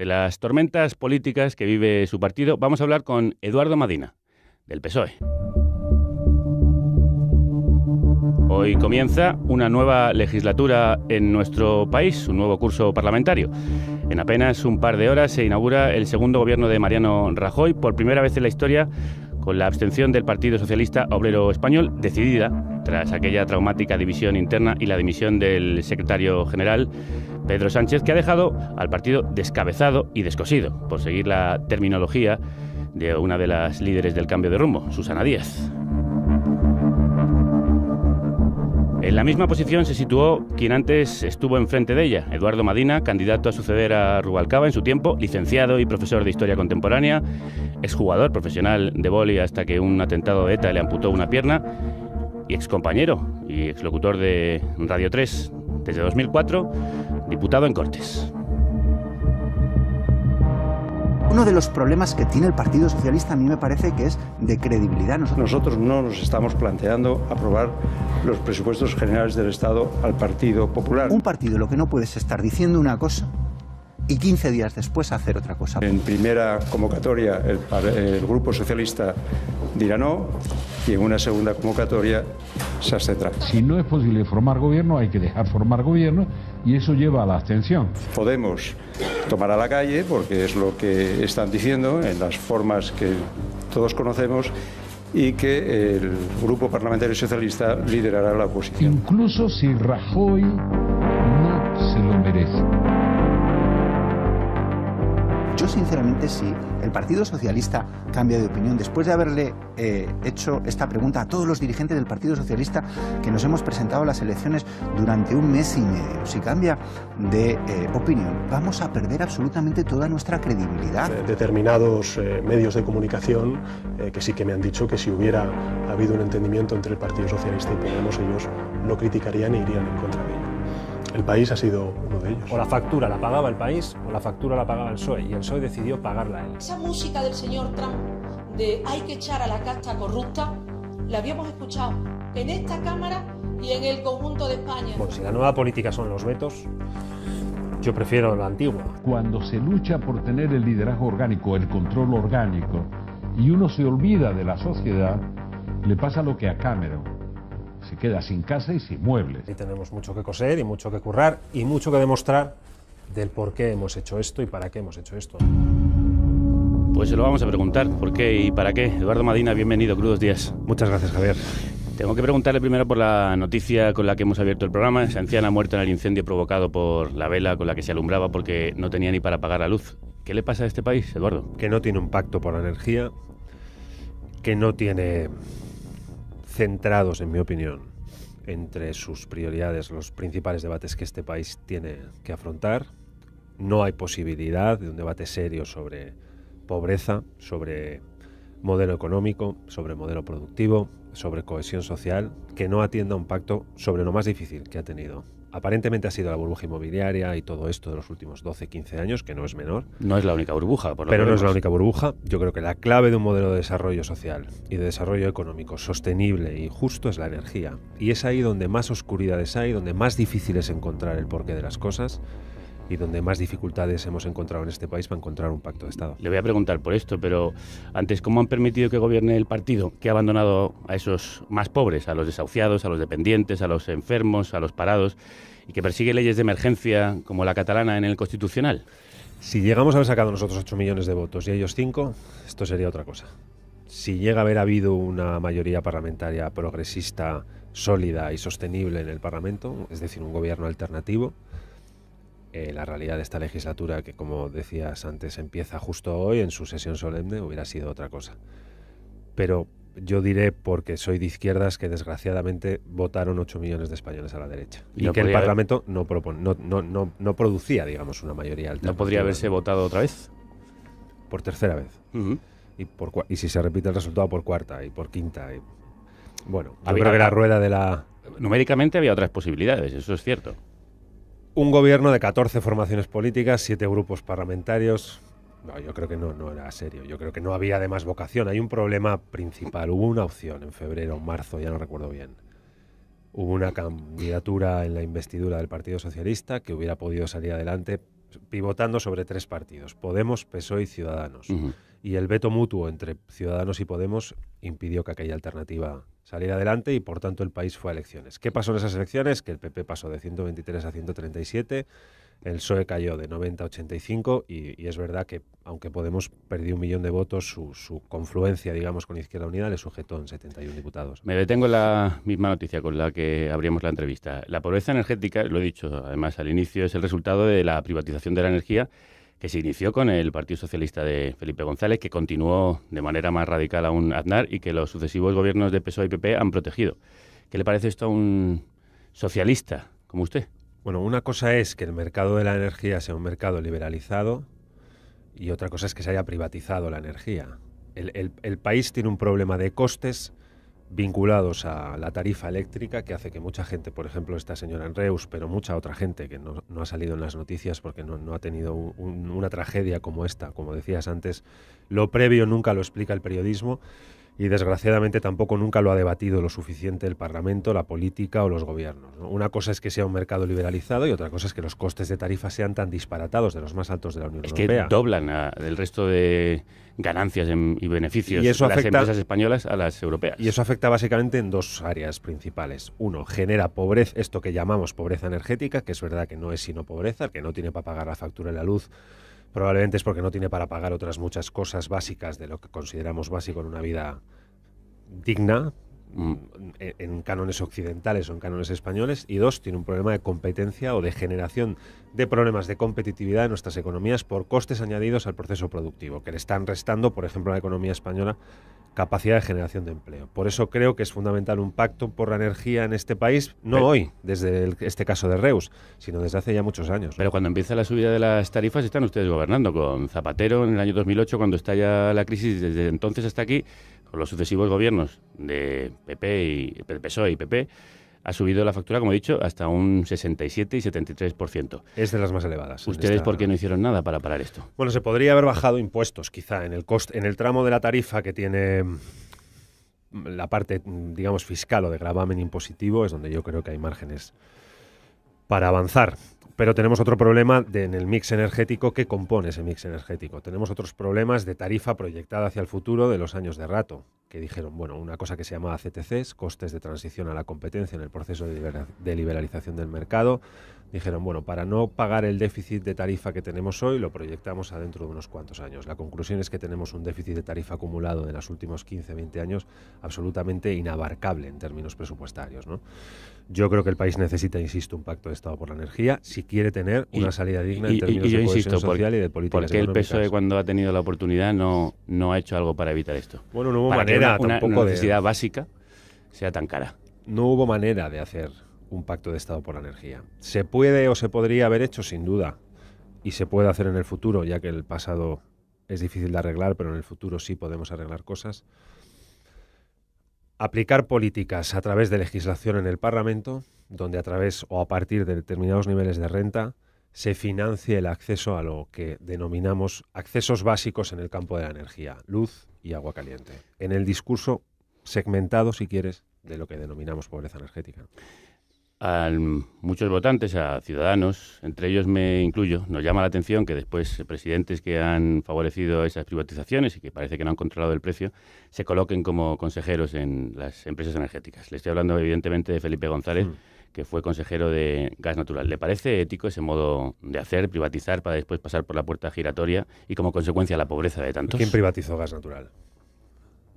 de las tormentas políticas que vive su partido, vamos a hablar con Eduardo Madina, del PSOE. Hoy comienza una nueva legislatura en nuestro país, un nuevo curso parlamentario. En apenas un par de horas se inaugura el segundo gobierno de Mariano Rajoy, por primera vez en la historia, con la abstención del Partido Socialista Obrero Español, decidida tras aquella traumática división interna y la dimisión del secretario general, Pedro Sánchez, que ha dejado al partido descabezado y descosido, por seguir la terminología de una de las líderes del cambio de rumbo, Susana Díaz. En la misma posición se situó quien antes estuvo enfrente de ella, Eduardo Madina, candidato a suceder a Rubalcaba en su tiempo, licenciado y profesor de Historia Contemporánea, exjugador profesional de vóley hasta que un atentado de ETA le amputó una pierna, y excompañero y exlocutor de Radio 3 desde 2004, diputado en Cortes. Uno de los problemas que tiene el Partido Socialista a mí me parece que es de credibilidad. Nosotros no nos estamos planteando aprobar los presupuestos generales del Estado al Partido Popular. Un partido lo que no puede es estar diciendo una cosa y 15 días después hacer otra cosa. En primera convocatoria el Grupo Socialista dirá no y en una segunda convocatoria se abstendrá. Si no es posible formar gobierno, hay que dejar formar gobierno y eso lleva a la abstención. Podemos tomar a la calle, porque es lo que están diciendo en las formas que todos conocemos, y que el Grupo Parlamentario Socialista liderará la oposición. Incluso si Rajoy no se lo merece. Yo sinceramente, si el Partido Socialista cambia de opinión, después de haberle hecho esta pregunta a todos los dirigentes del Partido Socialista que nos hemos presentado a las elecciones durante un mes y medio, si cambia de opinión, vamos a perder absolutamente toda nuestra credibilidad. Determinados medios de comunicación que sí que me han dicho que si hubiera habido un entendimiento entre el Partido Socialista y Podemos, ellos lo criticarían e irían en contra de ello. El país ha sido uno de ellos. O la factura la pagaba el país o la factura la pagaba el PSOE, y el PSOE decidió pagarla él. Esa música del señor Trump de hay que echar a la casta corrupta, la habíamos escuchado en esta Cámara y en el conjunto de España. Bueno, si la nueva política son los vetos, yo prefiero la antigua. Cuando se lucha por tener el liderazgo orgánico, el control orgánico, y uno se olvida de la sociedad, le pasa lo que a Cameron. Se queda sin casa y sin muebles. Y tenemos mucho que coser y mucho que currar y mucho que demostrar del por qué hemos hecho esto y para qué hemos hecho esto. Pues se lo vamos a preguntar, ¿por qué y para qué? Eduardo Madina, bienvenido, crudos días. Muchas gracias, Javier. Tengo que preguntarle primero por la noticia con la que hemos abierto el programa. Esa anciana muerta en el incendio provocado por la vela con la que se alumbraba porque no tenía ni para pagar la luz. ¿Qué le pasa a este país, Eduardo? Que no tiene un pacto por la energía, que no tiene centrados, en mi opinión, entre sus prioridades los principales debates que este país tiene que afrontar. No hay posibilidad de un debate serio sobre pobreza, sobre modelo económico, sobre modelo productivo, sobre cohesión social, que no atienda un pacto sobre lo más difícil que ha tenido. Aparentemente ha sido la burbuja inmobiliaria y todo esto de los últimos 12, 15 años, que no es menor. No es la única burbuja, por lo Pero que no es la vemos. única burbuja. Yo creo que la clave de un modelo de desarrollo social y de desarrollo económico sostenible y justo es la energía. Y es ahí donde más oscuridades hay, donde más difícil es encontrar el porqué de las cosas y donde más dificultades hemos encontrado en este país para encontrar un pacto de Estado. Le voy a preguntar por esto, pero antes, ¿cómo han permitido que gobierne el partido que ha abandonado a esos más pobres, a los desahuciados, a los dependientes, a los enfermos, a los parados, y que persigue leyes de emergencia como la catalana en el Constitucional? Si llegamos a haber sacado nosotros 8 millones de votos y ellos 5, esto sería otra cosa. Si llega a haber habido una mayoría parlamentaria progresista, sólida y sostenible en el Parlamento, es decir, un gobierno alternativo, la realidad de esta legislatura, que como decías antes empieza justo hoy en su sesión solemne, hubiera sido otra cosa. Pero yo diré, porque soy de izquierdas, que desgraciadamente votaron 8 millones de españoles a la derecha. Y no que el podría Parlamento no producía, digamos, una mayoría alternativa. ¿No podría haberse votado otra vez? Por tercera vez. Y si se repite el resultado, por cuarta y por quinta. Bueno, yo creo que la rueda de la... Numéricamente había otras posibilidades, eso es cierto. Un gobierno de 14 formaciones políticas, 7 grupos parlamentarios. No, yo creo que no era serio. Yo creo que no había además vocación. Hay un problema principal. Hubo una opción en febrero o marzo, ya no recuerdo bien. Hubo una candidatura en la investidura del Partido Socialista que hubiera podido salir adelante pivotando sobre 3 partidos, Podemos, PSOE y Ciudadanos. Y el veto mutuo entre Ciudadanos y Podemos impidió que aquella alternativa saliera adelante y, por tanto, el país fue a elecciones. ¿Qué pasó en esas elecciones? Que el PP pasó de 123 a 137, el PSOE cayó de 90 a 85 y es verdad que, aunque Podemos perdió 1 millón de votos, su confluencia, digamos, con Izquierda Unida le sujetó en 71 diputados. Me detengo en la misma noticia con la que abrimos la entrevista. La pobreza energética, lo he dicho además al inicio, es el resultado de la privatización de la energía que se inició con el Partido Socialista de Felipe González, que continuó de manera más radical aún Aznar y que los sucesivos gobiernos de PSOE y PP han protegido. ¿Qué le parece esto a un socialista como usted? Bueno, una cosa es que el mercado de la energía sea un mercado liberalizado y otra cosa es que se haya privatizado la energía. El país tiene un problema de costes vinculados a la tarifa eléctrica que hace que mucha gente, por ejemplo esta señora en Reus, pero mucha otra gente que no ha salido en las noticias porque no ha tenido una tragedia como esta, como decías antes, lo previo nunca lo explica el periodismo y desgraciadamente tampoco nunca lo ha debatido lo suficiente el Parlamento, la política o los gobiernos, ¿no? Una cosa es que sea un mercado liberalizado y otra cosa es que los costes de tarifa sean tan disparatados, de los más altos de la Unión Europea. Es que doblan el resto de ganancias y beneficios y eso de las empresas españolas a las europeas. Y eso afecta básicamente en 2 áreas principales. Uno, genera pobreza, esto que llamamos pobreza energética, que es verdad que no es sino pobreza, el que no tiene para pagar la factura de la luz probablemente es porque no tiene para pagar otras muchas cosas básicas de lo que consideramos básico en una vida digna, en cánones occidentales o en cánones españoles. Y 2, tiene un problema de competencia o de generación de problemas de competitividad en nuestras economías por costes añadidos al proceso productivo, que le están restando, por ejemplo, a la economía española capacidad de generación de empleo. Por eso creo que es fundamental un pacto por la energía en este país, no hoy, desde este caso de Reus, sino desde hace ya muchos años. Pero cuando empieza la subida de las tarifas están ustedes gobernando, con Zapatero en el año 2008, cuando estalla la crisis, desde entonces hasta aquí, con los sucesivos gobiernos de PSOE y PP, ha subido la factura, como he dicho, hasta un 67 y 73%. Es de las más elevadas. ¿Ustedes por qué no hicieron nada para parar esto? Bueno, se podría haber bajado impuestos, quizá, en el tramo de la tarifa que tiene la parte, digamos, fiscal o de gravamen impositivo, es donde yo creo que hay márgenes para avanzar. Pero tenemos otro problema en el mix energético que compone ese mix energético. Tenemos otros problemas de tarifa proyectada hacia el futuro de los años de Rato, que dijeron, bueno, una cosa que se llamaba CTCs, costes de transición a la competencia en el proceso de liberalización del mercado. Dijeron, bueno, para no pagar el déficit de tarifa que tenemos hoy, lo proyectamos a dentro de unos cuantos años. La conclusión es que tenemos un déficit de tarifa acumulado de los últimos 15, 20 años absolutamente inabarcable en términos presupuestarios, ¿no? Yo creo que el país necesita, insisto, un pacto de Estado por la energía si quiere tener una salida digna en términos de cohesión social y de políticas ¿por qué el económicas? PSOE, cuando ha tenido la oportunidad, no ha hecho algo para evitar esto? Bueno, no hubo para manera que una tampoco necesidad básica sea tan cara. No hubo manera de hacer un pacto de Estado por la energía. ¿Se puede o se podría haber hecho? Sin duda. Y se puede hacer en el futuro, ya que el pasado es difícil de arreglar, pero en el futuro sí podemos arreglar cosas. Aplicar políticas a través de legislación en el Parlamento, donde a través o a partir de determinados niveles de renta se financie el acceso a lo que denominamos accesos básicos en el campo de la energía, luz y agua caliente. En el discurso segmentado, si quieres, de lo que denominamos pobreza energética. A muchos votantes, a ciudadanos, entre ellos me incluyo, nos llama la atención que después presidentes que han favorecido esas privatizaciones y que parece que no han controlado el precio, se coloquen como consejeros en las empresas energéticas. Le estoy hablando evidentemente de Felipe González, que fue consejero de Gas Natural. ¿Le parece ético ese modo de hacer, privatizar para después pasar por la puerta giratoria y como consecuencia la pobreza de tantos? ¿Quién privatizó Gas Natural?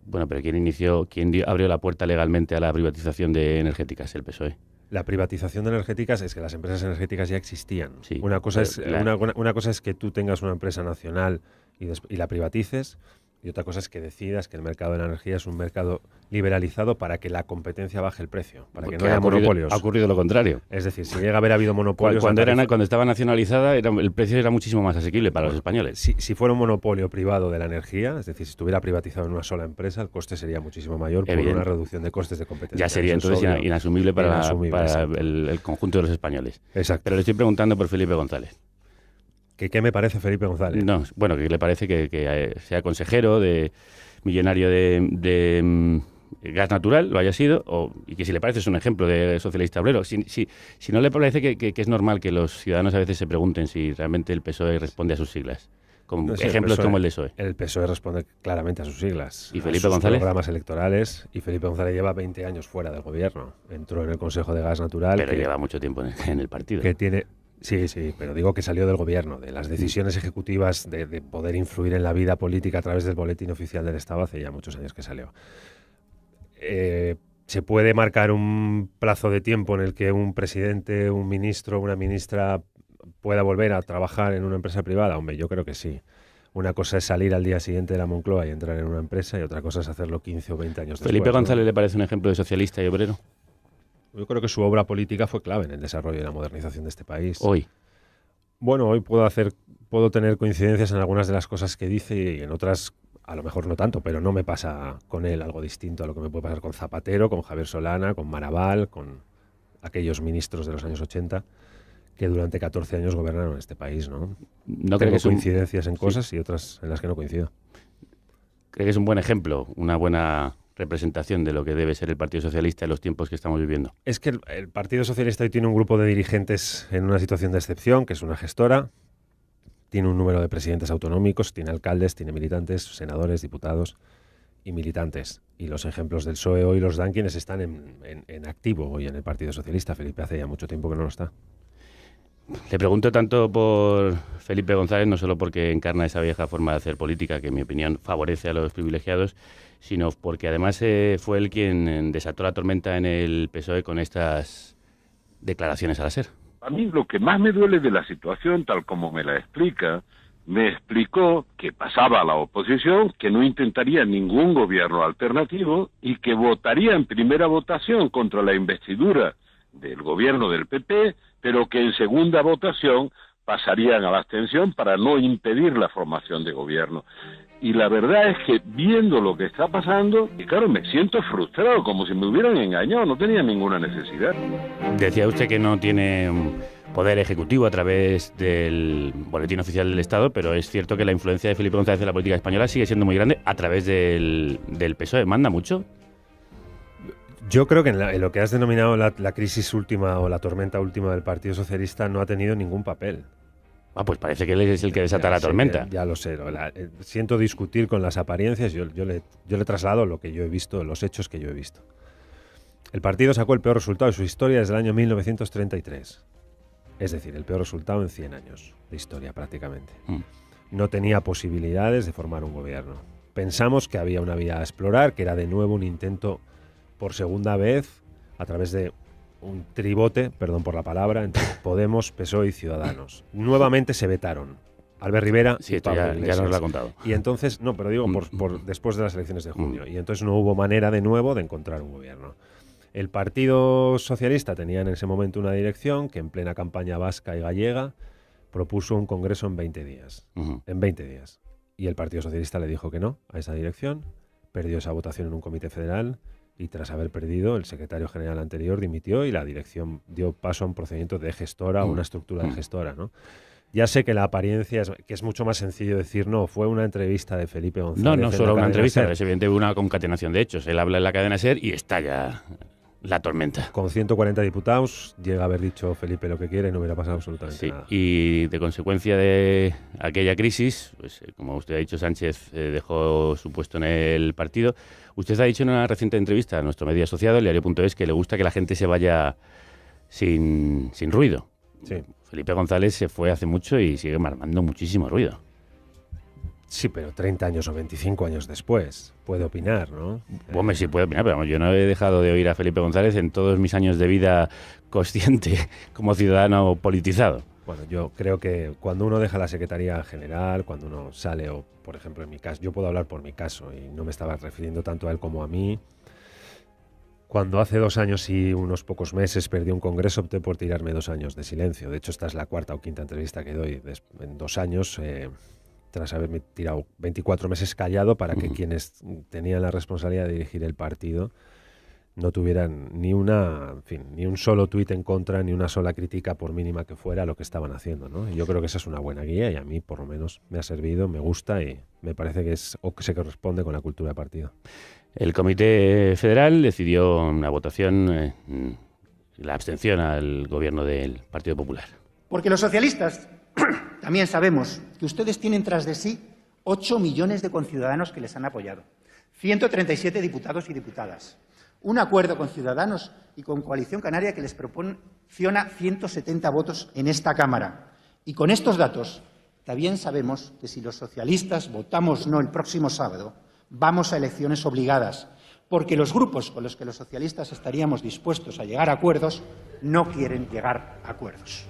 Bueno, pero ¿quién abrió la puerta legalmente a la privatización de energéticas? El PSOE. La privatización de energéticas es que las empresas energéticas ya existían. Sí, una cosa es que tú tengas una empresa nacional y la privatices, y otra cosa es que decidas que el mercado de la energía es un mercado liberalizado para que la competencia baje el precio, para que no haya monopolios. Ha ocurrido lo contrario. Es decir, si llega a haber habido monopolios... Cuando estaba nacionalizada, el precio era muchísimo más asequible para los españoles. Si fuera un monopolio privado de la energía, es decir, si estuviera privatizado en una sola empresa, el coste sería muchísimo mayor por una reducción de costes de competencia. Ya sería entonces inasumible para el conjunto de los españoles. Exacto. Pero le estoy preguntando por Felipe González. ¿Qué me parece Felipe González? No, bueno, que le parece que sea consejero, millonario de gas natural lo haya sido, y que si le parece es un ejemplo de socialista obrero. Si no le parece que es normal que los ciudadanos a veces se pregunten si realmente el PSOE responde a sus siglas. Con ejemplos como el de PSOE. El PSOE responde claramente a sus siglas. ¿Y Felipe González? Programas electorales. Y Felipe González lleva 20 años fuera del gobierno. Entró en el Consejo de Gas Natural. Pero lleva mucho tiempo en el partido. Que tiene... Sí, pero digo que salió del gobierno, de las decisiones ejecutivas de poder influir en la vida política a través del boletín oficial del Estado hace ya muchos años que salió. ¿Se puede marcar un plazo de tiempo en el que un presidente, un ministro, una ministra pueda volver a trabajar en una empresa privada? Hombre, yo creo que sí. Una cosa es salir al día siguiente de la Moncloa y entrar en una empresa, y otra cosa es hacerlo 15 o 20 años después. ¿Felipe González le parece un ejemplo de socialista y obrero? Yo creo que su obra política fue clave en el desarrollo y la modernización de este país. Hoy. Bueno, hoy puedo tener coincidencias en algunas de las cosas que dice, y en otras a lo mejor no tanto, pero no me pasa con él algo distinto a lo que me puede pasar con Zapatero, con Javier Solana, con Marabal, con aquellos ministros de los años 80 que durante 14 años gobernaron este país, ¿no? No tengo creo que coincidencias en cosas y otras en las que no coincido. Creo que es un buen ejemplo, una buena representación de lo que debe ser el Partido Socialista en los tiempos que estamos viviendo. Es que el Partido Socialista hoy tiene un grupo de dirigentes en una situación de excepción, que es una gestora, tiene un número de presidentes autonómicos, tiene alcaldes, tiene militantes, senadores, diputados y militantes. Y los ejemplos del PSOE hoy los dan quienes están en activo hoy en el Partido Socialista. Felipe hace ya mucho tiempo que no lo está. Le pregunto tanto por Felipe González, no solo porque encarna esa vieja forma de hacer política que, en mi opinión, favorece a los privilegiados, sino porque además fue él quien desató la tormenta en el PSOE con estas declaraciones al SER. A mí lo que más me duele de la situación, tal como me la explica, me explicó que pasaba a la oposición, que no intentaría ningún gobierno alternativo y que votaría en primera votación contra la investidura del gobierno del PP, pero que en segunda votación pasarían a la abstención para no impedir la formación de gobierno. Y la verdad es que viendo lo que está pasando, y claro, me siento frustrado, como si me hubieran engañado, no tenía ninguna necesidad. Decía usted que no tiene poder ejecutivo a través del Boletín Oficial del Estado, pero es cierto que la influencia de Felipe González en la política española sigue siendo muy grande a través del PSOE. ¿Manda mucho? Yo creo que en lo que has denominado la crisis última o la tormenta última del Partido Socialista no ha tenido ningún papel. Pues parece que él es el que desata la tormenta. Ya lo sé. Siento discutir con las apariencias. Yo le traslado lo que yo he visto, los hechos que yo he visto. El partido sacó el peor resultado de su historia desde el año 1933. Es decir, el peor resultado en 100 años de historia prácticamente. No tenía posibilidades de formar un gobierno. Pensamos que había una vía a explorar, que era de nuevo un intento por segunda vez a través de un tribote, perdón por la palabra, entre Podemos, PSOE y Ciudadanos. Nuevamente se vetaron Albert Rivera y Pablo Iglesias. Ya nos lo ha contado. Y entonces, no, pero digo después de las elecciones de junio. Y entonces no hubo manera de nuevo de encontrar un gobierno. El Partido Socialista tenía en ese momento una dirección que en plena campaña vasca y gallega propuso un congreso en 20 días. En 20 días. Y el Partido Socialista le dijo que no a esa dirección, perdió esa votación en un comité federal y tras haber perdido, el secretario general anterior dimitió y la dirección dio paso a un procedimiento de gestora, a una estructura de gestora, ¿no? Ya sé que la apariencia es mucho más sencillo decir, no, fue una entrevista de Felipe González. No solo una entrevista, es evidente una concatenación de hechos. Él habla en la cadena SER y estalla la tormenta. Con 140 diputados, llega a haber dicho Felipe lo que quiere y no hubiera pasado absolutamente nada. Y de consecuencia de aquella crisis, pues como usted ha dicho, Sánchez dejó su puesto en el partido. Usted ha dicho en una reciente entrevista a nuestro medio asociado, el diario.es, que le gusta que la gente se vaya sin ruido. Sí. Felipe González se fue hace mucho y sigue armando muchísimo ruido. Sí, pero 30 años o 25 años después puede opinar, ¿no? Hombre, sí puede opinar, pero vamos, yo no he dejado de oír a Felipe González en todos mis años de vida consciente como ciudadano politizado. Bueno, yo creo que cuando uno deja la Secretaría General, cuando uno sale, o por ejemplo en mi caso, yo puedo hablar por mi caso y no me estaba refiriendo tanto a él como a mí. Cuando hace 2 años y unos pocos meses perdí un congreso, opté por tirarme 2 años de silencio. De hecho, esta es la 4ª o 5ª entrevista que doy en 2 años, tras haberme tirado 24 meses callado para que quienes tenían la responsabilidad de dirigir el partido no tuvieran ni un solo tuit en contra, ni una sola crítica, por mínima que fuera, a lo que estaban haciendo, ¿no? Y yo creo que esa es una buena guía y a mí, por lo menos, me ha servido, me gusta y me parece que se corresponde con la cultura de partido. El Comité Federal decidió en una votación la abstención al gobierno del Partido Popular. Porque los socialistas también sabemos que ustedes tienen tras de sí 8 millones de conciudadanos que les han apoyado, 137 diputados y diputadas, un acuerdo con Ciudadanos y con Coalición Canaria que les proporciona 170 votos en esta Cámara. Y con estos datos también sabemos que si los socialistas votamos no el próximo sábado, vamos a elecciones obligadas, porque los grupos con los que los socialistas estaríamos dispuestos a llegar a acuerdos no quieren llegar a acuerdos.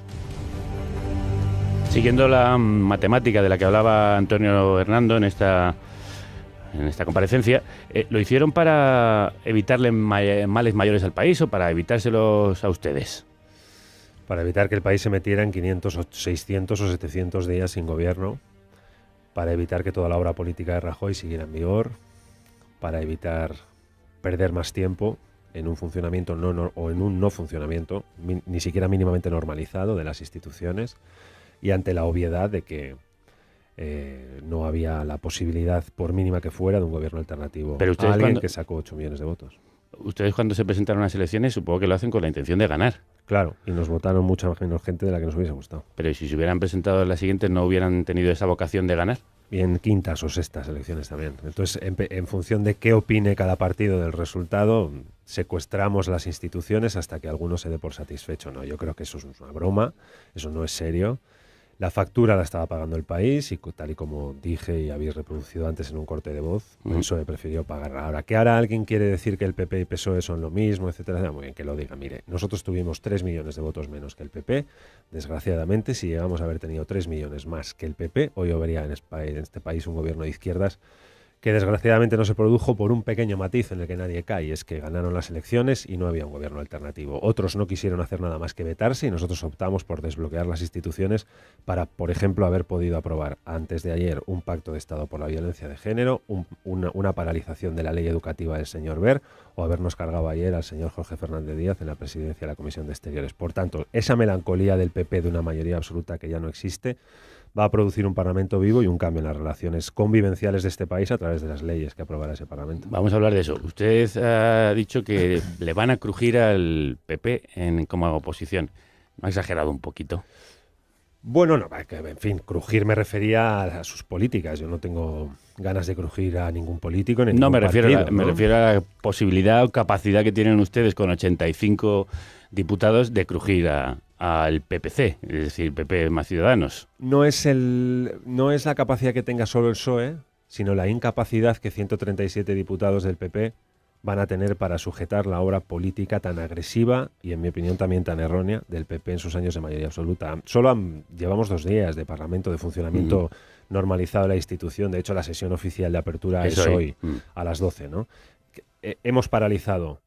Siguiendo la matemática de la que hablaba Antonio Hernando en esta comparecencia, ¿lo hicieron para evitarle males mayores al país o para evitárselos a ustedes? Para evitar que el país se metiera en 500, 600 o 700 días sin gobierno, para evitar que toda la obra política de Rajoy siguiera en vigor, para evitar perder más tiempo en un funcionamiento o en un no funcionamiento, ni siquiera mínimamente normalizado de las instituciones, y ante la obviedad de que no había la posibilidad, por mínima que fuera, de un gobierno alternativo. Pero ustedes a alguien que sacó 8 millones de votos. Ustedes cuando se presentaron a las elecciones supongo que lo hacen con la intención de ganar. Claro, y nos votaron mucha menos gente de la que nos hubiese gustado. Pero si se hubieran presentado en las siguientes, ¿no hubieran tenido esa vocación de ganar? Y en quintas o sextas elecciones también. Entonces, en función de qué opine cada partido del resultado, secuestramos las instituciones hasta que alguno se dé por satisfecho. No, yo creo que eso es una broma, eso no es serio. La factura la estaba pagando el país y tal y como dije y habéis reproducido antes en un corte de voz, el PSOE prefirió pagarla. Ahora, que ahora alguien quiere decir que el PP y PSOE son lo mismo, etcétera, muy bien, que lo diga. Mire, nosotros tuvimos 3 millones de votos menos que el PP. Desgraciadamente, si llegamos a haber tenido 3 millones más que el PP, hoy habría en este país un gobierno de izquierdas que desgraciadamente no se produjo por un pequeño matiz en el que nadie cae, y es que ganaron las elecciones y no había un gobierno alternativo. Otros no quisieron hacer nada más que vetarse y nosotros optamos por desbloquear las instituciones para, por ejemplo, haber podido aprobar antes de ayer un pacto de Estado por la violencia de género, una paralización de la ley educativa del señor Wert, o habernos cargado ayer al señor Jorge Fernández Díaz en la presidencia de la Comisión de Exteriores. Por tanto, esa melancolía del PP de una mayoría absoluta que ya no existe va a producir un Parlamento vivo y un cambio en las relaciones convivenciales de este país a través de las leyes que aprobará ese Parlamento. Vamos a hablar de eso. Usted ha dicho que le van a crujir al PP como oposición. ¿No ha exagerado un poquito? Bueno, no, en fin, crujir me refería a sus políticas. Yo no tengo ganas de crujir a ningún político. Ni No, me partido, refiero a la posibilidad o capacidad que tienen ustedes con 85 diputados de crujir al PPC, es decir, PP más Ciudadanos. No es la capacidad que tenga solo el PSOE, sino la incapacidad que 137 diputados del PP van a tener para sujetar la obra política tan agresiva y, en mi opinión, también tan errónea del PP en sus años de mayoría absoluta. Llevamos 2 días de Parlamento, de funcionamiento normalizado de la institución. De hecho, la sesión oficial de apertura es hoy, a las 12, ¿no? Hemos paralizado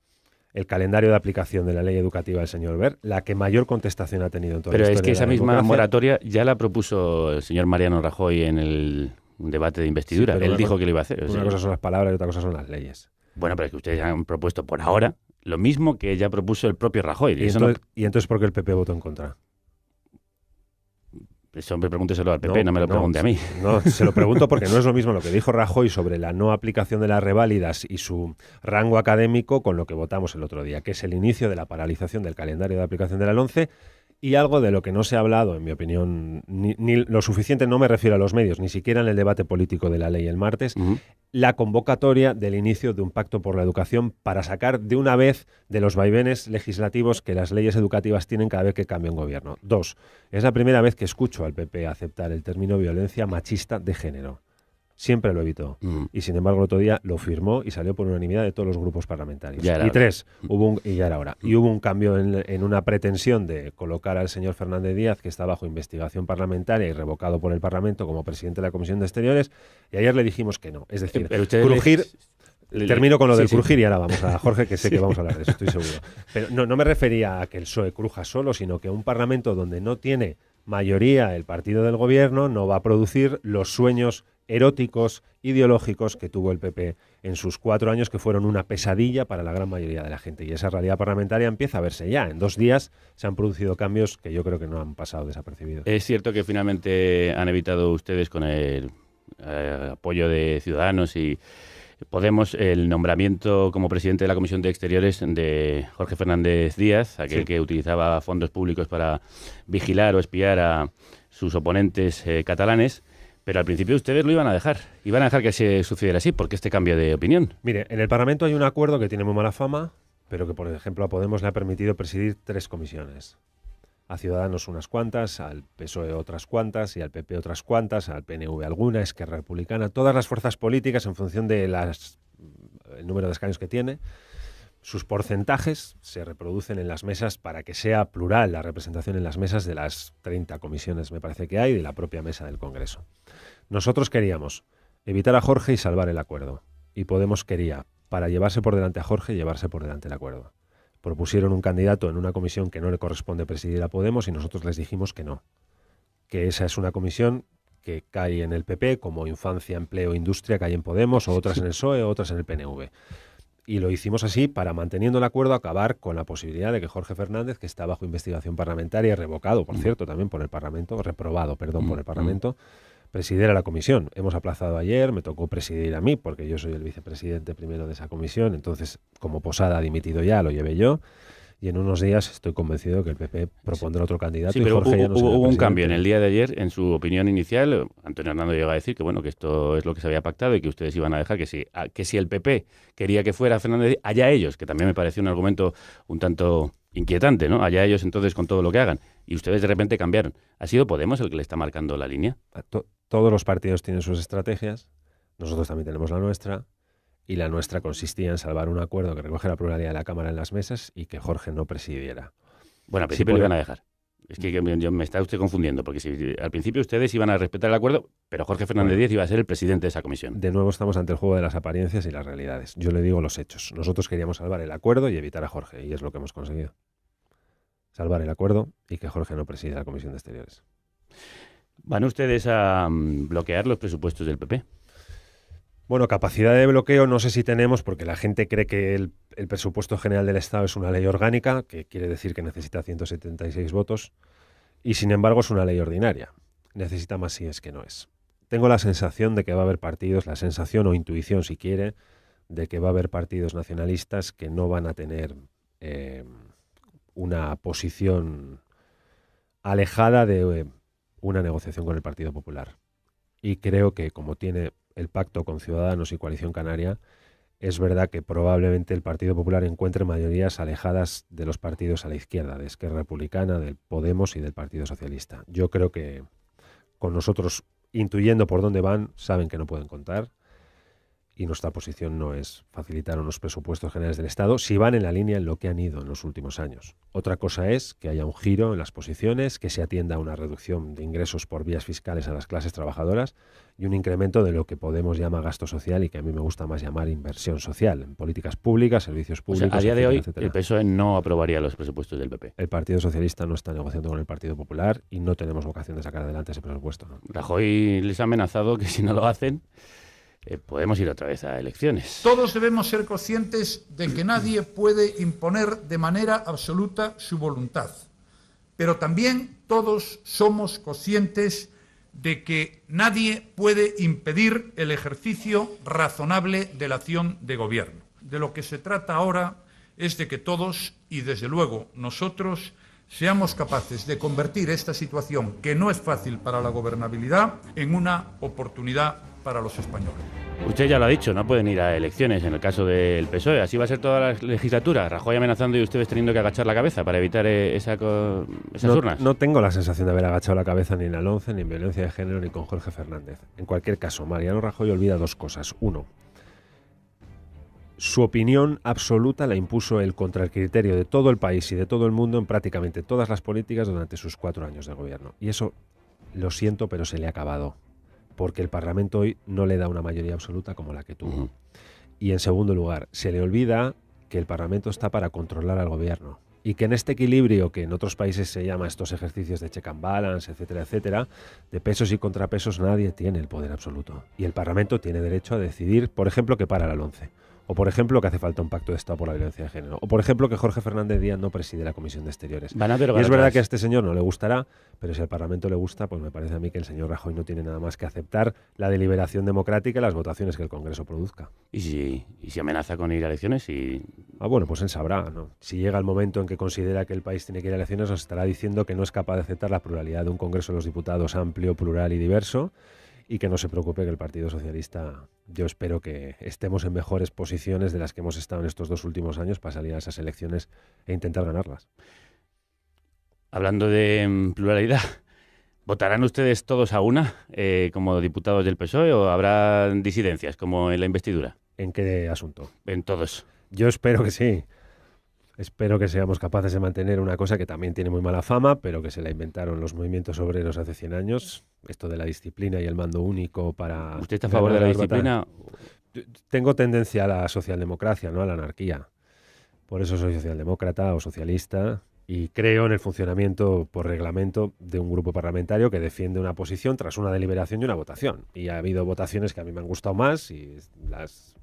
el calendario de aplicación de la ley educativa del señor Wert, la que mayor contestación ha tenido en toda la historia. Pero es que esa misma democracia. moratoria ya la propuso el señor Mariano Rajoy en el debate de investidura. Sí, él dijo que lo iba a hacer. Una cosa son las palabras y otra cosa son las leyes. Bueno, pero es que ustedes han propuesto por ahora lo mismo que ya propuso el propio Rajoy. ¿Y entonces por qué el PP votó en contra? Eso hombre, pregúnteselo al PP, no me lo pregunte a mí. No, se lo pregunto porque no es lo mismo lo que dijo Rajoy sobre la no aplicación de las reválidas y su rango académico con lo que votamos el otro día, que es el inicio de la paralización del calendario de aplicación de la LOMCE y algo de lo que no se ha hablado, en mi opinión, ni lo suficiente, no me refiero a los medios, ni siquiera en el debate político de la ley el martes, la convocatoria del inicio de un pacto por la educación para sacar de una vez de los vaivenes legislativos que las leyes educativas tienen cada vez que cambia un gobierno. 2, es la primera vez que escucho al PP aceptar el término violencia machista de género. Siempre lo evitó. Y sin embargo, el otro día lo firmó y salió por unanimidad de todos los grupos parlamentarios. Y 3, ya era hora. Y hubo un cambio en una pretensión de colocar al señor Fernández Díaz, que está bajo investigación parlamentaria y revocado por el Parlamento como presidente de la Comisión de Exteriores. Y ayer le dijimos que no. Es decir, crujir. Termino con lo del crujir y ahora vamos a Jorge, que sé que vamos a hablar de eso, estoy seguro. Pero no me refería a que el PSOE cruja solo, sino que un Parlamento donde no tiene mayoría el partido del gobierno no va a producir los sueños eróticos, ideológicos que tuvo el PP en sus 4 años, que fueron una pesadilla para la gran mayoría de la gente. Y esa realidad parlamentaria empieza a verse ya. En 2 días se han producido cambios que yo creo que no han pasado desapercibidos. Es cierto que finalmente han evitado ustedes, con el apoyo de Ciudadanos y Podemos, el nombramiento como presidente de la Comisión de Exteriores de Jorge Fernández Díaz, aquel que utilizaba fondos públicos para vigilar o espiar a sus oponentes catalanes. Pero al principio ustedes lo iban a dejar que se sucediera así. ¿Por qué este cambio de opinión? Mire, en el Parlamento hay un acuerdo que tiene muy mala fama, pero que, por ejemplo, a Podemos le ha permitido presidir 3 comisiones. A Ciudadanos unas cuantas, al PSOE otras cuantas y al PP otras cuantas, al PNV alguna, Esquerra Republicana, todas las fuerzas políticas en función de el número de escaños que tiene. Sus porcentajes se reproducen en las mesas para que sea plural la representación en las mesas de las 30 comisiones, me parece que hay, de la propia mesa del Congreso. Nosotros queríamos evitar a Jorge y salvar el acuerdo. Y Podemos quería, para llevarse por delante a Jorge, llevarse por delante el acuerdo. Propusieron un candidato en una comisión que no le corresponde presidir a Podemos y nosotros les dijimos que no. Que esa es una comisión que cae en el PP, como Infancia, Empleo, Industria, cae en Podemos, o otras en el PSOE, o otras en el PNV. Y lo hicimos así para, manteniendo el acuerdo, acabar con la posibilidad de que Jorge Fernández, que está bajo investigación parlamentaria, revocado, por cierto, también por el Parlamento, reprobado, perdón, por el Parlamento, presidiera la comisión. Hemos aplazado ayer, me tocó presidir a mí, porque yo soy el vicepresidente primero de esa comisión, entonces, como Posada ha dimitido ya, lo llevé yo, y en unos días estoy convencido que el PP propondrá otro candidato. Sí, pero y Jorge hubo un cambio en el día de ayer. En su opinión inicial, Antonio Hernando llegó a decir que bueno, que esto es lo que se había pactado y que ustedes iban a dejar, que si el PP quería que fuera Fernández, allá ellos, que también me pareció un argumento un tanto inquietante, ¿no? Allá ellos entonces con todo lo que hagan. Y ustedes de repente cambiaron. ¿Ha sido Podemos el que le está marcando la línea? Todos los partidos tienen sus estrategias, nosotros también tenemos la nuestra, y la nuestra consistía en salvar un acuerdo que recoge la pluralidad de la Cámara en las mesas y que Jorge no presidiera. Bueno, al principio lo iban a dejar. Es que me está usted confundiendo, porque al principio ustedes iban a respetar el acuerdo, pero Jorge Fernández Díaz iba a ser el presidente de esa comisión. De nuevo estamos ante el juego de las apariencias y las realidades. Yo le digo los hechos. Nosotros queríamos salvar el acuerdo y evitar a Jorge, y es lo que hemos conseguido. Salvar el acuerdo y que Jorge no presida la Comisión de Exteriores. ¿Van ustedes a bloquear los presupuestos del PP? Bueno, capacidad de bloqueo no sé si tenemos, porque la gente cree que el presupuesto general del Estado es una ley orgánica, que quiere decir que necesita 176 votos, y sin embargo es una ley ordinaria. Necesita más si es que no es. Tengo la sensación de que va a haber partidos, la sensación o intuición si quiere, de que va a haber partidos nacionalistas que no van a tener una posición alejada de una negociación con el Partido Popular. Y creo que, como tiene el pacto con Ciudadanos y Coalición Canaria, es verdad que probablemente el Partido Popular encuentre mayorías alejadas de los partidos a la izquierda, de Esquerra Republicana, del Podemos y del Partido Socialista. Yo creo que con nosotros, intuyendo por dónde van, saben que no pueden contar, y nuestra posición no es facilitar unos presupuestos generales del Estado si van en la línea en lo que han ido en los últimos años. Otra cosa es que haya un giro en las posiciones, que se atienda a una reducción de ingresos por vías fiscales a las clases trabajadoras y un incremento de lo que Podemos llama gasto social y que a mí me gusta más llamar inversión social, en políticas públicas, servicios públicos. O sea, a día de hoy etcétera. El PSOE no aprobaría los presupuestos del PP. El Partido Socialista no está negociando con el Partido Popular y no tenemos vocación de sacar adelante ese presupuesto, ¿no? Rajoy les ha amenazado que si no lo hacen, podemos ir otra vez a elecciones. Todos debemos ser conscientes de que nadie puede imponer de manera absoluta su voluntad, pero también todos somos conscientes de que nadie puede impedir el ejercicio razonable de la acción de gobierno. De lo que se trata ahora es de que todos, y desde luego nosotros, seamos capaces de convertir esta situación, que no es fácil para la gobernabilidad, en una oportunidad para los españoles. Usted ya lo ha dicho, no pueden ir a elecciones en el caso del PSOE. Así va a ser toda la legislatura. Rajoy amenazando y ustedes teniendo que agachar la cabeza para evitar esas urnas. No tengo la sensación de haber agachado la cabeza ni en el 11, ni en violencia de género, ni con Jorge Fernández. En cualquier caso, Mariano Rajoy olvida 2 cosas. 1, su opinión absoluta la impuso él contra el criterio de todo el país y de todo el mundo en prácticamente todas las políticas durante sus 4 años de gobierno. Y eso, lo siento, pero se le ha acabado. Porque el Parlamento hoy no le da una mayoría absoluta como la que tuvo. Y en segundo lugar, se le olvida que el Parlamento está para controlar al gobierno y que en este equilibrio, que en otros países se llama estos ejercicios de check and balance, etcétera, etcétera, de pesos y contrapesos, nadie tiene el poder absoluto. Y el Parlamento tiene derecho a decidir, por ejemplo, que para la LOMCE. O, por ejemplo, que hace falta un pacto de Estado por la violencia de género. O, por ejemplo, que Jorge Fernández Díaz no preside la Comisión de Exteriores. Van a y es verdad que a este señor no le gustará, pero si al Parlamento le gusta, pues me parece a mí que el señor Rajoy no tiene nada más que aceptar la deliberación democrática y las votaciones que el Congreso produzca. ¿Y si amenaza con ir a elecciones? Bueno, pues él sabrá, ¿no? Si llega el momento en que considera que el país tiene que ir a elecciones, nos estará diciendo que no es capaz de aceptar la pluralidad de un Congreso de los Diputados amplio, plural y diverso, y que no se preocupe, que el Partido Socialista, yo espero que estemos en mejores posiciones de las que hemos estado en estos 2 últimos años para salir a esas elecciones e intentar ganarlas. Hablando de pluralidad, ¿votarán ustedes todos a una como diputados del PSOE o habrá disidencias como en la investidura? ¿En qué asunto? En todos. Yo espero que sí. Espero que seamos capaces de mantener una cosa que también tiene muy mala fama, pero que se la inventaron los movimientos obreros hace 100 años, esto de la disciplina y el mando único para... ¿Usted está a favor de la disciplina? Tengo tendencia a la socialdemocracia, no a la anarquía. Por eso soy socialdemócrata o socialista y creo en el funcionamiento por reglamento de un grupo parlamentario que defiende una posición tras una deliberación y una votación. Y ha habido votaciones que a mí me han gustado más y las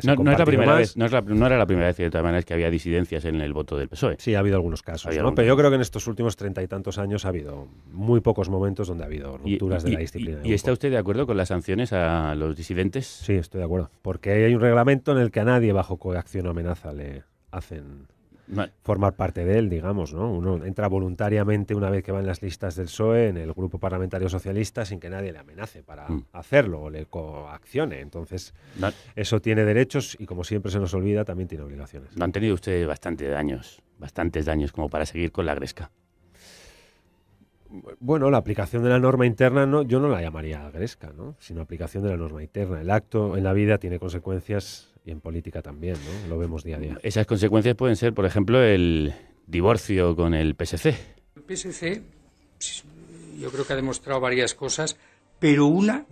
no es la primera vez, no era la primera vez, de todas maneras, que había disidencias en el voto del PSOE. Sí, ha habido algunos casos, ¿no? Pero yo creo que en estos últimos 30 y tantos años ha habido muy pocos momentos donde ha habido rupturas de la disciplina. ¿Y está usted de acuerdo con las sanciones a los disidentes? Sí, estoy de acuerdo. Porque hay un reglamento en el que a nadie bajo coacción o amenaza le hacen formar parte de él, digamos, ¿no? Uno entra voluntariamente una vez que va en las listas del PSOE, en el grupo parlamentario socialista, sin que nadie le amenace para hacerlo o le coaccione. Entonces, eso tiene derechos y, como siempre se nos olvida, también tiene obligaciones. No han tenido ustedes bastantes daños como para seguir con la gresca. Bueno, la aplicación de la norma interna yo no la llamaría gresca, ¿no? Sino aplicación de la norma interna. El acto en la vida tiene consecuencias y en política también, ¿no? Lo vemos día a día. Esas consecuencias pueden ser, por ejemplo, el divorcio con el PSC. El PSC yo creo que ha demostrado varias cosas, pero una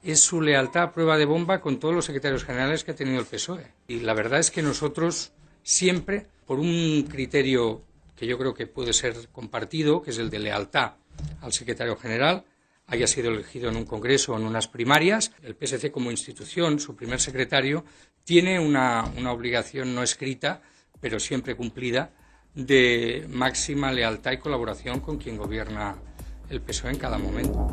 es su lealtad a prueba de bomba con todos los secretarios generales que ha tenido el PSOE. Y la verdad es que nosotros siempre, por un criterio que yo creo que puede ser compartido, que es el de lealtad al secretario general, haya sido elegido en un congreso o en unas primarias, el PSC como institución, su primer secretario, tiene una obligación no escrita, pero siempre cumplida, de máxima lealtad y colaboración con quien gobierna el PSOE en cada momento.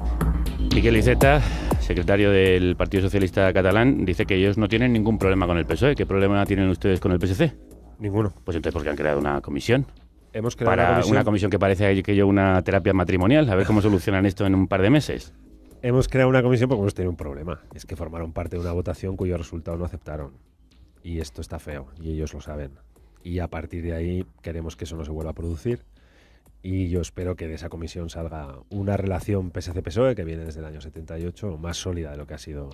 Miquel Iceta, secretario del Partido Socialista Catalán, dice que ellos no tienen ningún problema con el PSOE. ¿Qué problema tienen ustedes con el PSC? Ninguno. Pues entonces, ¿por qué han creado una comisión? Hemos creado una comisión que parece que yo una terapia matrimonial, a ver cómo solucionan esto en un par de meses. Hemos creado una comisión porque hemos tenido un problema. Es que formaron parte de una votación cuyo resultado no aceptaron. Y esto está feo, y ellos lo saben. Y a partir de ahí queremos que eso no se vuelva a producir. Y yo espero que de esa comisión salga una relación PSC-PSOE que viene desde el año 78, más sólida de lo que ha sido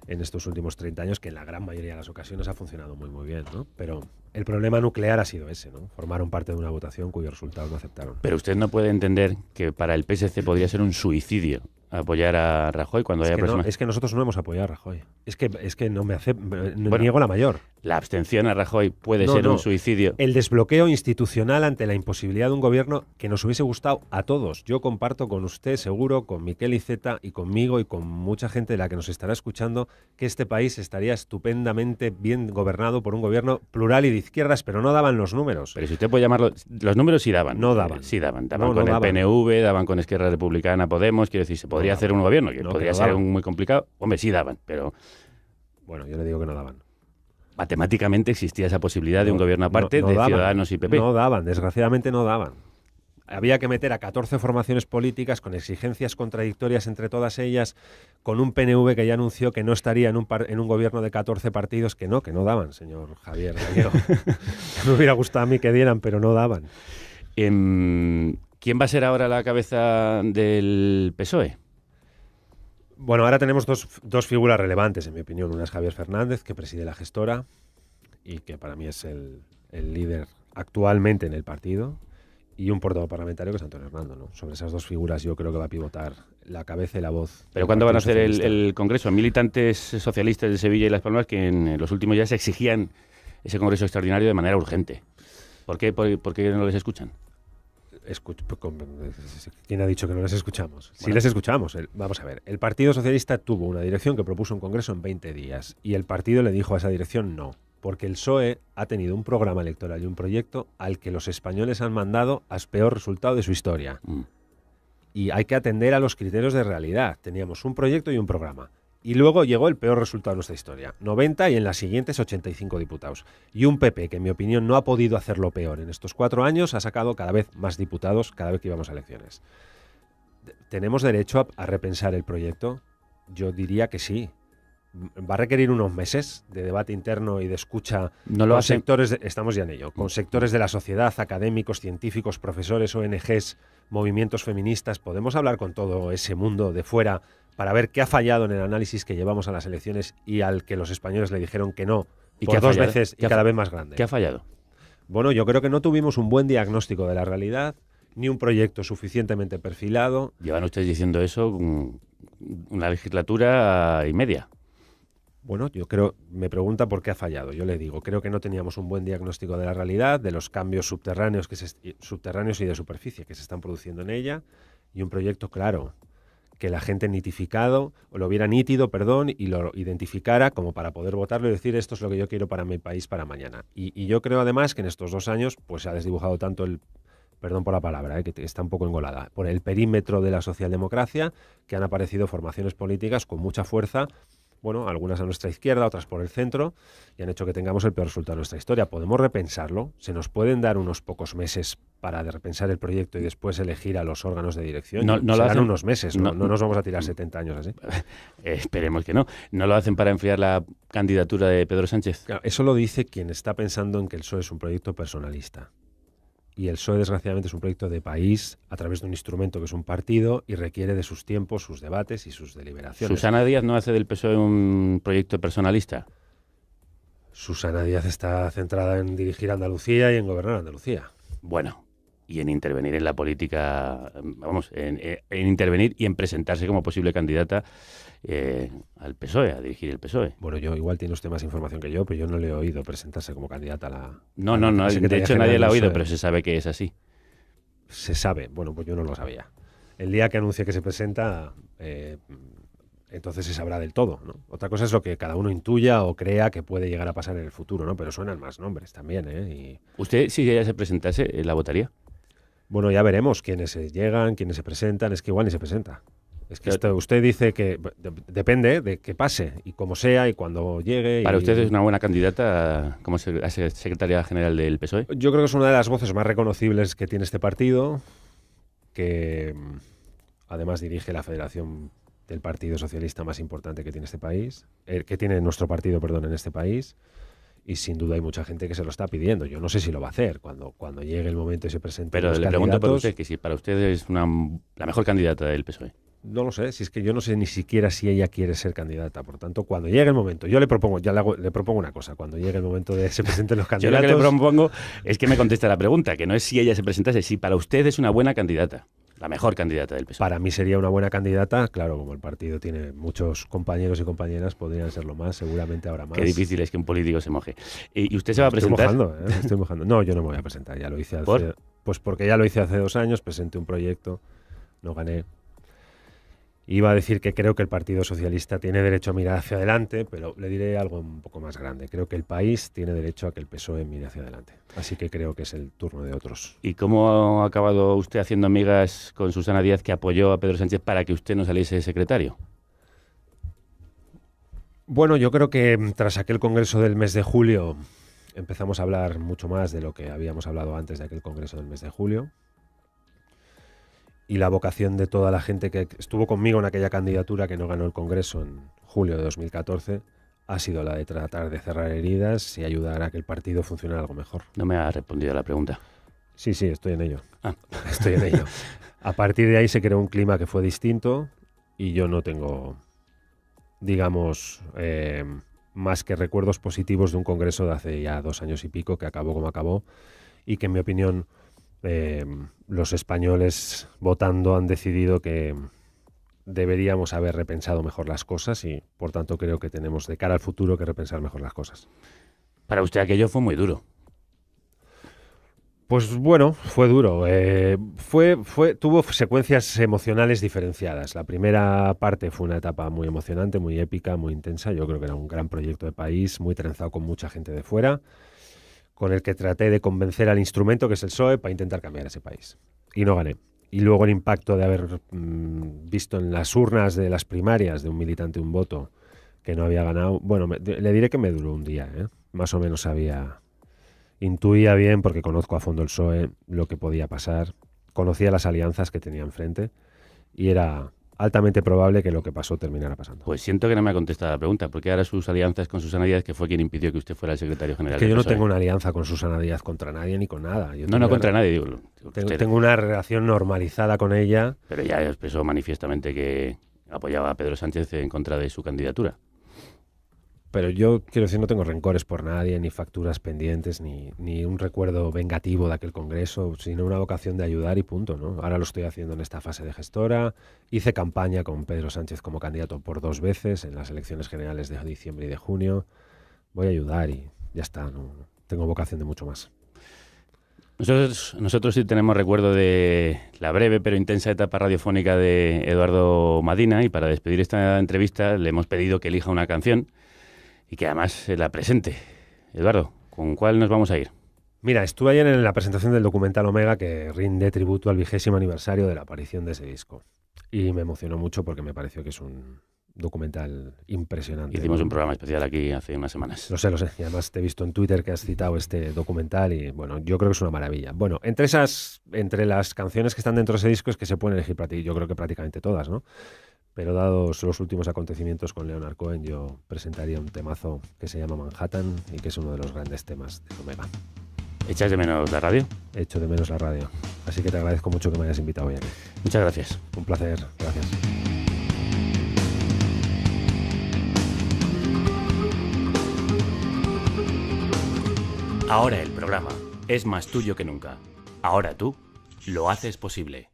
en estos últimos 30 años, que en la gran mayoría de las ocasiones ha funcionado muy, muy bien, ¿no? Pero el problema nuclear ha sido ese, ¿no? Formaron parte de una votación cuyo resultado no aceptaron. Pero usted no puede entender que para el PSC podría ser un suicidio apoyar a Rajoy cuando haya personas... Es que nosotros no hemos apoyado a Rajoy. Es que no me niego la mayor. La abstención a Rajoy puede ser un suicidio. El desbloqueo institucional ante la imposibilidad de un gobierno que nos hubiese gustado a todos. Yo comparto con usted, seguro, con Miquel Iceta y conmigo y con mucha gente de la que nos estará escuchando, que este país estaría estupendamente bien gobernado por un gobierno plural y de izquierdas, pero no daban los números. Pero si usted puede llamarlo... Los números sí daban. No daban. Sí daban. Daban con el PNV, daban con Esquerra Republicana, Podemos, quiero decir, se podría hacer un gobierno, que podría ser muy complicado. Hombre, sí daban, pero... Bueno, yo le digo que no daban. Matemáticamente existía esa posibilidad de un gobierno aparte de Ciudadanos y PP. No daban, desgraciadamente no daban. Había que meter a 14 formaciones políticas con exigencias contradictorias entre todas ellas, con un PNV que ya anunció que no estaría en un gobierno de 14 partidos, que no daban, señor Javier. Me hubiera gustado a mí que dieran, pero no daban. ¿Quién va a ser ahora la cabeza del PSOE? Bueno, ahora tenemos dos figuras relevantes, en mi opinión. Una es Javier Fernández, que preside la gestora y que para mí es el líder actualmente en el partido, y un portavoz parlamentario que es Antonio Hernando, ¿no? Sobre esas dos figuras yo creo que va a pivotar la cabeza y la voz. ¿Pero cuándo van a hacer el Congreso? Militantes socialistas de Sevilla y Las Palmas que en los últimos días exigían ese Congreso extraordinario de manera urgente. ¿Por qué no les escuchan? ¿Quién ha dicho que no les escuchamos? Sí les escuchamos. Vamos a ver, el Partido Socialista tuvo una dirección que propuso un congreso en 20 días y el partido le dijo a esa dirección no, porque el PSOE ha tenido un programa electoral y un proyecto al que los españoles han mandado al peor resultado de su historia. Y hay que atender a los criterios de realidad. Teníamos un proyecto y un programa. Y luego llegó el peor resultado de nuestra historia. 90 y en las siguientes 85 diputados. Y un PP que, en mi opinión, no ha podido hacerlo peor. En estos 4 años ha sacado cada vez más diputados cada vez que íbamos a elecciones. ¿Tenemos derecho a repensar el proyecto? Yo diría que sí. Va a requerir unos meses de debate interno y de escucha con sectores, estamos ya en ello, con sectores de la sociedad, académicos, científicos, profesores, ONGs, movimientos feministas. Podemos hablar con todo ese mundo de fuera para ver qué ha fallado en el análisis que llevamos a las elecciones y al que los españoles le dijeron que no, ¿Y por 2 veces y cada vez más grande. ¿Qué ha fallado? Bueno, yo creo que no tuvimos un buen diagnóstico de la realidad, ni un proyecto suficientemente perfilado. Llevan ustedes diciendo eso una legislatura y media. Bueno, yo creo, me pregunta por qué ha fallado. Yo le digo, creo que no teníamos un buen diagnóstico de la realidad, de los cambios subterráneos y de superficie que se están produciendo en ella, y un proyecto claro, que la gente lo viera nítido, y lo identificara como para poder votarlo y decir esto es lo que yo quiero para mi país para mañana. Y yo creo además que en estos 2 años pues se ha desdibujado tanto perdón por la palabra, que está un poco engolada, por el perímetro de la socialdemocracia, que han aparecido formaciones políticas con mucha fuerza, bueno, algunas a nuestra izquierda, otras por el centro, y han hecho que tengamos el peor resultado de nuestra historia. ¿Podemos repensarlo? ¿Se nos pueden dar unos pocos meses para repensar el proyecto y después elegir a los órganos de dirección? No Serán lo hacen, unos meses, no nos vamos a tirar 70 años así. Esperemos que no. ¿No lo hacen para enfriar la candidatura de Pedro Sánchez? Claro, eso lo dice quien está pensando en que el PSOE es un proyecto personalista. Y el PSOE, desgraciadamente, es un proyecto de país a través de un instrumento que es un partido y requiere de sus tiempos, sus debates y sus deliberaciones. ¿Susana Díaz no hace del PSOE un proyecto personalista? Susana Díaz está centrada en dirigir Andalucía y en gobernar Andalucía. Bueno, y en intervenir en la política, vamos, en intervenir y en presentarse como posible candidata al PSOE, a dirigir el PSOE. Bueno, igual tiene usted más información que yo, pero yo no le he oído presentarse como candidata a la... No, de hecho nadie la ha oído, pero se sabe que es así. Se sabe, bueno, pues yo no lo sabía. El día que anuncie que se presenta, entonces se sabrá del todo, ¿no? Otra cosa es lo que cada uno intuya o crea que puede llegar a pasar en el futuro, ¿no? Pero suenan más nombres también, ¿eh? ¿Usted, si ella se presentase, la votaría? Bueno, ya veremos quiénes llegan, quiénes se presentan, es que igual ni se presenta. Es que usted dice que depende de que pase y cómo sea y cuando llegue. ¿Para usted es una buena candidata como secretaria general del PSOE? Yo creo que es una de las voces más reconocibles que tiene este partido, que además dirige la federación del Partido Socialista más importante que tiene este país, que tiene nuestro partido, perdón, en este país. Y sin duda hay mucha gente que se lo está pidiendo. Yo no sé si lo va a hacer cuando llegue el momento y se presente. Pero le pregunto por usted, que si para usted es la mejor candidata del PSOE. No lo sé, si es que yo no sé ni siquiera si ella quiere ser candidata. Por tanto, cuando llegue el momento, yo le propongo una cosa, cuando llegue el momento de se presenten los candidatos... Yo lo que le propongo es que me conteste la pregunta, que no es si ella se presentase, si para usted es una buena candidata, la mejor candidata del PSOE. Para mí sería una buena candidata, claro, como el partido tiene muchos compañeros y compañeras, podrían serlo más, seguramente habrá más. Qué difícil es que un político se moje. ¿Y usted se va a presentar? Estoy mojando. No, yo no me voy a presentar, ya lo hice hace... Pues porque ya lo hice hace 2 años, presenté un proyecto, no gané. Iba a decir que creo que el Partido Socialista tiene derecho a mirar hacia adelante, pero le diré algo un poco más grande. Creo que el país tiene derecho a que el PSOE mire hacia adelante. Así que creo que es el turno de otros. ¿Y cómo ha acabado usted haciendo amigas con Susana Díaz, que apoyó a Pedro Sánchez para que usted no saliese secretario? Bueno, yo creo que tras aquel congreso del mes de julio empezamos a hablar mucho más de lo que habíamos hablado antes de aquel congreso del mes de julio. Y la vocación de toda la gente que estuvo conmigo en aquella candidatura que no ganó el Congreso en julio de 2014 ha sido la de tratar de cerrar heridas y ayudar a que el partido funcione algo mejor. No me ha respondido a la pregunta. Sí, estoy en ello. Estoy en ello. A partir de ahí se creó un clima que fue distinto y yo no tengo, digamos, más que recuerdos positivos de un Congreso de hace ya 2 años y pico que acabó como acabó y que en mi opinión... los españoles votando han decidido que deberíamos haber repensado mejor las cosas y por tanto creo que tenemos de cara al futuro que repensar mejor las cosas. Para usted aquello fue muy duro. Pues bueno, fue duro. Tuvo secuencias emocionales diferenciadas. La primera parte fue una etapa muy emocionante, muy épica, muy intensa. Yo creo que era un gran proyecto de país, muy trenzado con mucha gente de fuera, con el que traté de convencer al instrumento, que es el PSOE, para intentar cambiar ese país. Y no gané. Y luego el impacto de haber visto en las urnas de las primarias de un militante un voto que no había ganado. Bueno, le diré que me duró un día, ¿eh? Más o menos intuía bien, porque conozco a fondo el PSOE, lo que podía pasar. Conocía las alianzas que tenía enfrente y era altamente probable que lo que pasó terminara pasando. Pues siento que no me ha contestado la pregunta, porque ahora sus alianzas con Susana Díaz, que fue quien impidió que usted fuera el secretario general que del yo no PSOE. tengo una alianza con Susana Díaz contra nadie ni con nada. No contra nadie, digo. Tengo una relación normalizada con ella. Pero ya expresó manifiestamente que apoyaba a Pedro Sánchez en contra de su candidatura. Pero yo, quiero decir, no tengo rencores por nadie, ni facturas pendientes, ni un recuerdo vengativo de aquel congreso, sino una vocación de ayudar y punto, ¿no? Ahora lo estoy haciendo en esta fase de gestora. Hice campaña con Pedro Sánchez como candidato por 2 veces en las elecciones generales de diciembre y de junio. Voy a ayudar y ya está, no tengo vocación de mucho más. Nosotros sí tenemos recuerdo de la breve pero intensa etapa radiofónica de Eduardo Madina, y para despedir esta entrevista le hemos pedido que elija una canción y que además se la presente. Eduardo, ¿con cuál nos vamos a ir? Mira, estuve ayer en la presentación del documental Omega, que rinde tributo al 20º aniversario de la aparición de ese disco. Y me emocionó mucho porque me pareció que es un documental impresionante. Hicimos un programa especial aquí hace unas semanas. Lo sé. Y además te he visto en Twitter que has citado este documental y, bueno, yo creo que es una maravilla. Bueno, entre las canciones que están dentro de ese disco es que se pueden elegir yo creo que prácticamente todas, ¿no? Pero dados los últimos acontecimientos con Leonard Cohen, yo presentaría un temazo que se llama Manhattan y que es uno de los grandes temas de Omega. ¿Echas de menos la radio? Echo de menos la radio. Así que te agradezco mucho que me hayas invitado hoy aquí. Muchas gracias. Un placer. Gracias. Ahora el programa es más tuyo que nunca. Ahora tú lo haces posible.